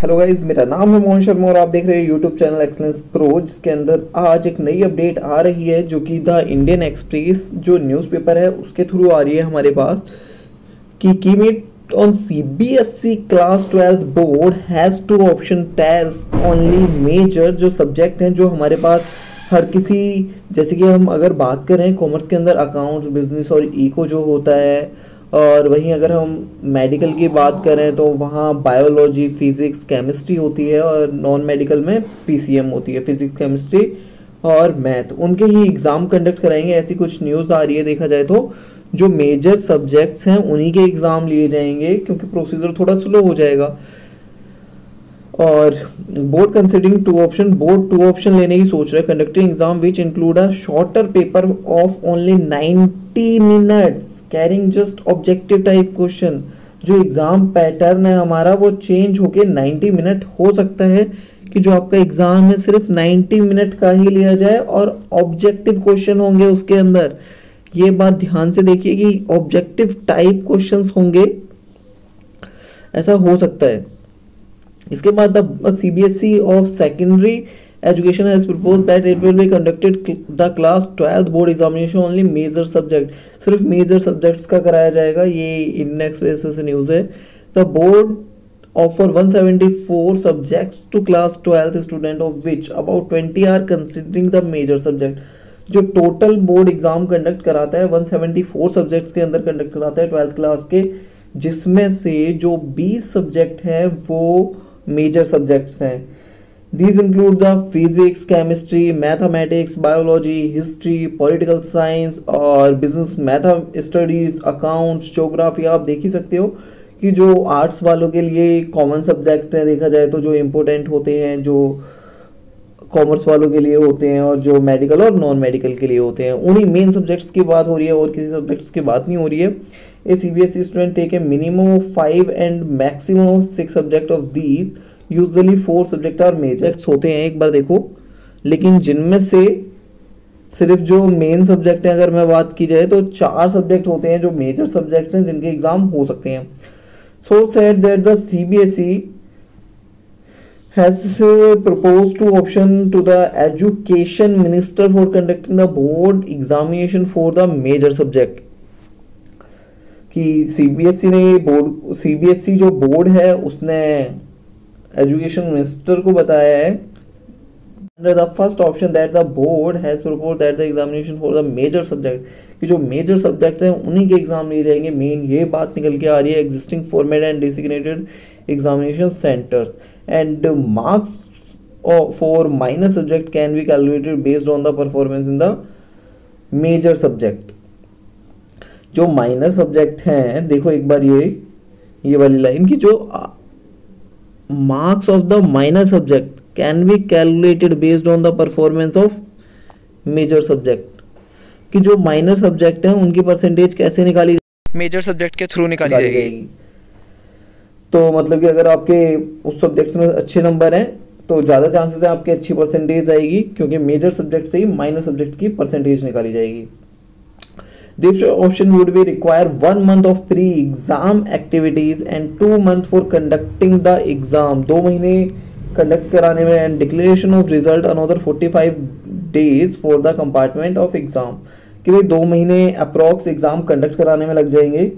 Hello guys, मेरा नाम है मोहन शर्मा और आप देख रहे हैं यूट्यूब चैनल एक्सलेंस प्रो, जिसके अंदर आज एक नई अपडेट आ रही है जो कि द इंडियन एक्सप्रेस जो न्यूज़पेपर है उसके थ्रू आ रही है हमारे पास कि कीमेट on CBSE class 12 board has to option test only major जो सब्जेक्ट हैं जो हमारे पास हर किसी, जैसे कि हम अगर बात करें कॉमर्स के अंदर अकाउंट्स, बिजनेस और इको जो होता है, और वहीं अगर हम मेडिकल की बात करें तो वहाँ बायोलॉजी, फिजिक्स, केमिस्ट्री होती है और नॉन मेडिकल में पीसीएम होती है, फिजिक्स, केमिस्ट्री और मैथ। उनके ही एग्ज़ाम कंडक्ट कराएंगे, ऐसी कुछ न्यूज़ आ रही है। देखा जाए तो जो मेजर सब्जेक्ट्स हैं उन्हीं के एग्ज़ाम लिए जाएंगे क्योंकि प्रोसीजर थोड़ा स्लो हो जाएगा। और board considering board to option लेने की सोच रहा है, conducting exam which include a shorter paper of only 90 minutes carrying just objective type question. जो एग्जाम पैटर्न है हमारा वो चेंज होके 90 मिनट हो सकता है कि जो आपका एग्जाम है सिर्फ 90 मिनट का ही लिया जाए और ऑब्जेक्टिव क्वेश्चन होंगे उसके अंदर। ये बात ध्यान से देखिए कि ऑब्जेक्टिव टाइप क्वेश्चंस होंगे, ऐसा हो सकता है। इसके बाद the CBSE of secondary education has proposed that it will be conducted the class 12 board examination only major subject, सिर्फ मेजर सब्जेक्ट्स का कराया जाएगा। ये इंडियन एक्सप्रेस से न्यूज़ है। The board offer 174 subjects to class 12 student of which about 20 are considering the major subject. जो total board exam conduct कराता है 174 सब्जेक्ट्स के अंदर कंडक्ट कराता है 12th क्लास के, जिसमें से जो 20 सब्जेक्ट हैं वो मेजर सब्जेक्ट्स हैं। These include the physics, chemistry, mathematics, biology, history, political science और business math studies, accounts, geography. आप देख ही सकते हो कि जो आर्ट्स वालों के लिए कॉमन सब्जेक्ट हैं, देखा जाए तो जो इम्पोर्टेंट होते हैं, जो कॉमर्स वालों के लिए होते हैं और जो मेडिकल और नॉन मेडिकल के लिए होते हैं, उन्हीं मेन सब्जेक्ट्स की बात हो रही है और किसी सब्जेक्ट्स की बात नहीं हो रही है। A CBSE student take a minimum of 5 and maximum of 6 subject of these, usually 4 subject और मेजर्स होते हैं। एक बार देखो, लेकिन जिनमें से सिर्फ जो मेन सब्जेक्ट हैं अगर मैं बात की जाए तो 4 सब्जेक्ट होते हैं जो मेजर सब्जेक्ट्स हैं जिनके एग्जाम हो सकते हैं। So said that the CBSE has proposed to option to the education minister for conducting the board examination for the major subject। कि सीबीएसई ने सीबीएसई जो बोर्ड है उसने एजुकेशन मिनिस्टर को बताया है under the first option that the board has proposed that the examination for the major subject, कि जो मेजर सब्जेक्ट हैं उन्हीं के एग्जाम लिए जाएंगे। मेन ये बात निकल के आ रही है existing format and designated examination centres and marks for minor subject can be calculated based on the performance in the major subject. जो माइनर सब्जेक्ट हैं, देखो एक बार ये वाली लाइन की, जो marks of the minor subject can be calculated based on the performance of major subject, कि जो माइनर सब्जेक्ट हैं उनकी परसेंटेज कैसे निकाली, मेजर सब्जेक्ट के थ्रू निकाली जाएगी। तो मतलब कि अगर आपके उस सब्जेक्ट में अच्छे नंबर हैं तो ज़्यादा चांसेस है आपके अच्छी परसेंटेज आएगी, क्योंकि मेजर सब्जेक्ट से ही माइनर सब्जेक्ट की परसेंटेज निकाली जाएगी। This option would be require 1 month of pre-exam activities and 2 months for conducting the exam। 2 महीने कंडक्ट कराने में and declaration of result another 45 days for the compartment of exam. कि भाई 2 महीने अप्रॉक्स एग्जाम कंडक्ट कराने में लग जाएंगे।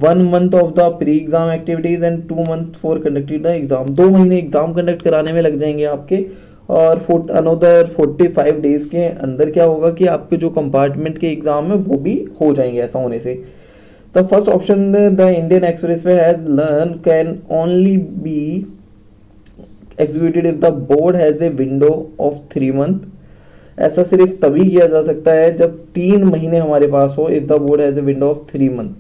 1 month of the pre exam activities and 2 months for conducting the exam. 2 महीने एग्जाम कंडक्ट कराने में लग जाएंगे आपके, और अनदर 45 डेज के अंदर क्या होगा कि आपके जो कंपार्टमेंट के एग्जाम है वो भी हो जाएंगे। ऐसा होने से the first option the Indian expressway has learn can only be executed if the board has a window of 3 month। ऐसा सिर्फ तभी किया जा सकता है जब 3 महीने हमारे पास हो, if the board has a window of 3 month।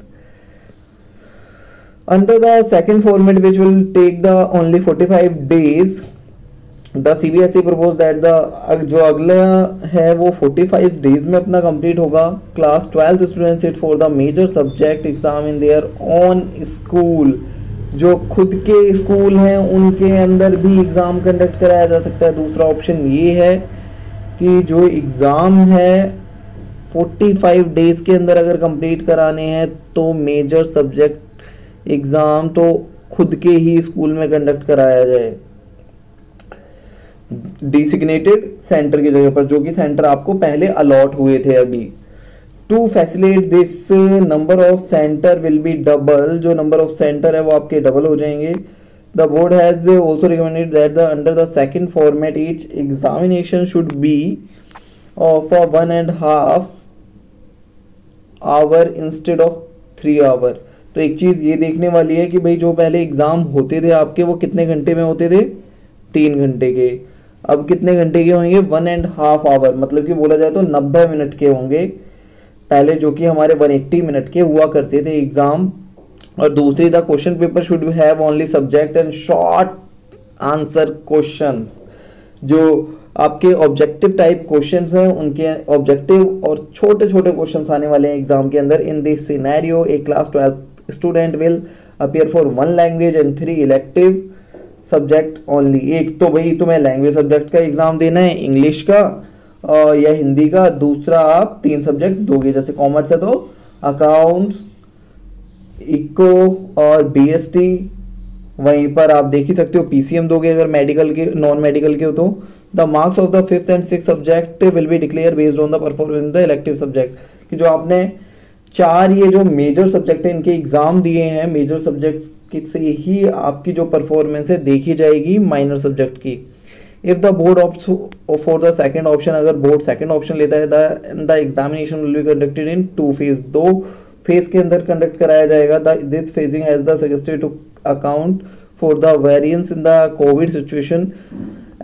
Under the second format which will take the only 45 days, the CBSE proposed that the जो अगला है वो 45 डेज में अपना कंप्लीट होगा। Class 12 student sit for the major subject exam in their own school. जो खुद के स्कूल हैं उनके अंदर भी एग्ज़ाम कंडक्ट कराया जा सकता है। दूसरा ऑप्शन ये है कि जो एग्ज़ाम है 45 डेज़ के अंदर अगर कंप्लीट कराने हैं तो मेजर सब्जेक्ट एग्ज़ाम तो खुद के ही स्कूल में कंडक्ट कराया जाए, डिसिग्नेटेड सेंटर की जगह पर, जो कि सेंटर आपको पहले अलॉट हुए थे अभी। To facilitate this number of centre will be double, जो नंबर ऑफ सेंटर है वो आपके डबल हो जाएंगे। The board has also recommended that the under the second format each examination should be for 1.5 hour instead of 3 hour. तो एक चीज ये देखने वाली है कि भाई जो पहले एग्जाम होते थे आपके वो कितने घंटे में होते थे, 3 घंटे के, अब कितने घंटे के होंगे, 1.5 आवर, मतलब कि बोला जाए तो 90 मिनट के होंगे पहले, जो कि हमारे 180 मिनट के हुआ करते थे एग्जाम। और दूसरी, the question paper should have only subject and short answer questions, जो आपके ऑब्जेक्टिव टाइप क्वेश्चंस हैं उनके ऑब्जेक्टिव और छोटे छोटे क्वेश्चंस आने वाले हैं एग्जाम के अंदर। In this scenario A class 12 student will appear for 1 language and 3 elective subject only. एक तो भाई तुम्हें लैंग्वेज सब्जेक्ट का एग्जाम देना है, इंग्लिश का या हिंदी का, दूसरा आप 3 सब्जेक्ट दोगे, जैसे कॉमर्स है तो अकाउंट्स, इको और बीएसटी। वहीं पर आप देख ही सकते हो पीसीएम दोगे अगर मेडिकल के, नॉन मेडिकल के हो तो। The marks of the 5th and 6th subject will be declare based on the performance in the elective subject, कि जो आपने 4 ये जो मेजर सब्जेक्ट है इनके एग्जाम दिए हैं, मेजर सब्जेक्ट्स से ही आपकी जो परफॉर्मेंस है देखी जाएगी माइनर सब्जेक्ट की। If the board opts for the second option, अगर बोर्ड सेकंड ऑप्शन लेता है, the examination will be conducted in 2 phase, 2 phase के अंदर कंडक्ट कराया जाएगा। This phasing has the suggested to account for the variance in the covid situation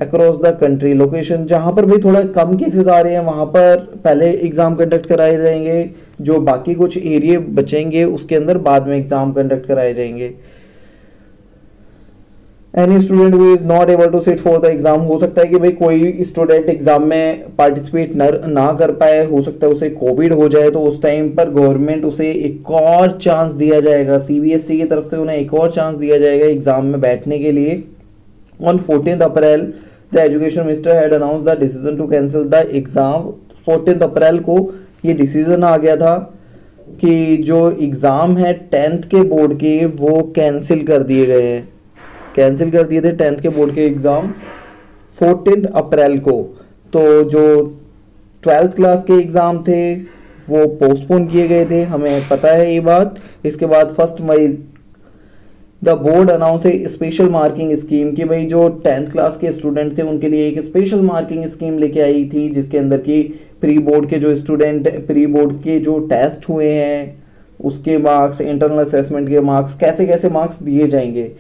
across the country. Location जहां पर भी थोड़ा कम केसेस आ रहे हैं वहां पर पहले एग्जाम कंडक्ट कराए जाएंगे, जो बाकी कुछ एरिया बचेंगे उसके अंदर बाद में एग्जाम कंडक्ट कराए जाएंगे। Any student who is not able to sit for the exam, हो सकता है कि भाई कोई स्टूडेंट एग्जाम में पार्टिसिपेट ना कर पाए, हो सकता है उसे कोविड हो जाए, तो उस टाइम पर गवर्नमेंट उसे एक और चांस दिया जाएगा, सीबीएसई की तरफ से उन्हें एक और चांस दिया जाएगा एग्जाम में बैठने के लिए। On 14 April the education minister had announce the decision to cancel the exam. 14 अप्रैल को ये डिसीजन आ गया था कि जो एग्जाम है 10th के बोर्ड के वो कैंसिल कर दिए गए हैं, कैंसिल कर दिए थे 10th के बोर्ड के एग्जाम 14 अप्रैल को। तो जो 12th क्लास के एग्जाम थे वो पोस्टपोन किए गए थे, हमें पता है ये बात। इसके बाद 1 May the board announce a special marking scheme, कि भाई जो 10th क्लास के स्टूडेंट थे उनके लिए एक स्पेशल मार्किंग स्कीम लेके आई थी, जिसके अंदर की प्री बोर्ड के जो स्टूडेंट, प्री बोर्ड के जो टेस्ट हुए हैं उसके मार्क्स, इंटरनल असेसमेंट के मार्क्स, कैसे कैसे मार्क्स दिए जाएंगे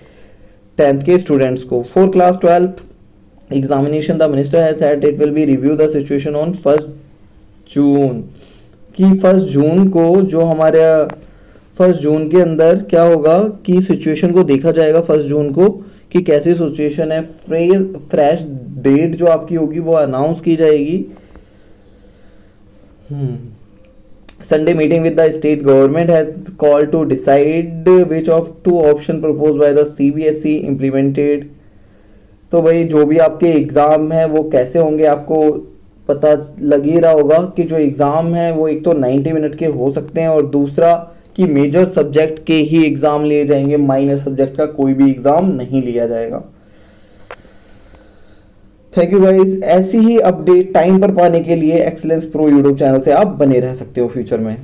10th के स्टूडेंट्स को। For class 12th examination the minister has said it will B review the situation on 1 जून, कि 1 जून को जो हमारे 1 जून के अंदर क्या होगा कि सिचुएशन को देखा जाएगा 1 जून को कि कैसी सिचुएशन है। फ्रेश डेट जो आपकी होगी वो अनाउंस की जाएगी। Sunday meeting with the state government has called to decide which of 2 option proposed by the CBSE implemented। तो भाई जो भी आपके एग्जाम है वो कैसे होंगे आपको पता लग ही रहा होगा कि जो एग्जाम है वो एक तो 90 मिनट के हो सकते हैं और दूसरा कि मेजर सब्जेक्ट के ही एग्जाम लिए जाएंगे, माइनर सब्जेक्ट का कोई भी एग्जाम नहीं लिया जाएगा। थैंक यू गाइस, ऐसी ही अपडेट टाइम पर पाने के लिए एक्सीलेंस प्रो यूट्यूब चैनल से आप बने रह सकते हो फ्यूचर में।